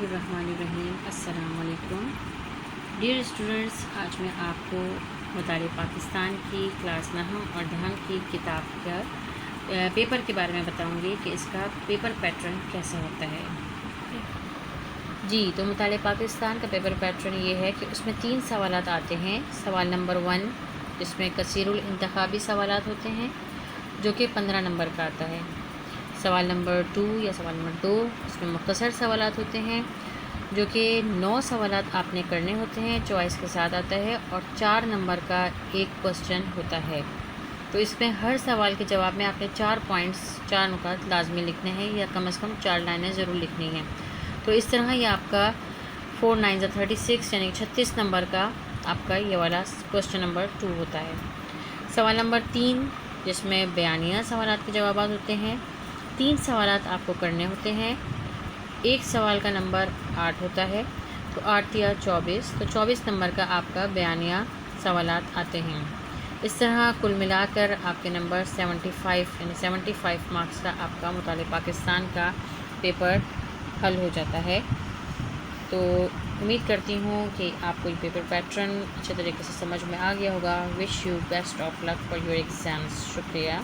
बिस्मिल्लाहिर्रहमानिर्रहीम। अस्सलाम वालेकुम डियर स्टूडेंट्स, आज मैं आपको मुताले पाकिस्तान की क्लास नहव और दहम की किताब का पेपर के बारे में बताऊंगी कि इसका पेपर पैटर्न कैसा होता है। जी, तो मुताले पाकिस्तान का पेपर पैटर्न ये है कि उसमें 3 सवालात आते हैं। सवाल नंबर 1 जिसमें कसीरुल इंतखाबी सवालात होते हैं जो कि 15 नंबर का आता है। सवाल नंबर 2 या सवाल नंबर 2 इसमें मुख्तसर सवालात होते हैं जो कि 9 सवालात आपने करने होते हैं, चॉइस के साथ आता है और 4 नंबर का एक क्वेश्चन होता है। तो इसमें हर सवाल के जवाब में आपने 4 पॉइंट्स 4 नुकात लाजमी लिखने हैं या कम से कम 4 लाइनें ज़रूर लिखनी हैं। तो इस तरह ये आपका 4 9 36 यानी 36 नंबर का आपका ये वाला क्वेश्चन नंबर 2 होता है। सवाल नंबर 3 जिसमें बयानिया सवालात के जवाब होते हैं। 3 सवालात आपको करने होते हैं। एक सवाल का नंबर 8 होता है, तो 8 या 24, तो 24 नंबर का आपका बयानिया सवालात आते हैं। इस तरह कुल मिलाकर आपके नंबर 75 यानी 75 मार्क्स का आपका मुताले पाकिस्तान का पेपर हल हो जाता है। तो उम्मीद करती हूँ कि आपको ये पेपर पैटर्न अच्छे तरीके से समझ में आ गया होगा। Wish you best of luck for your exams. शुक्रिया।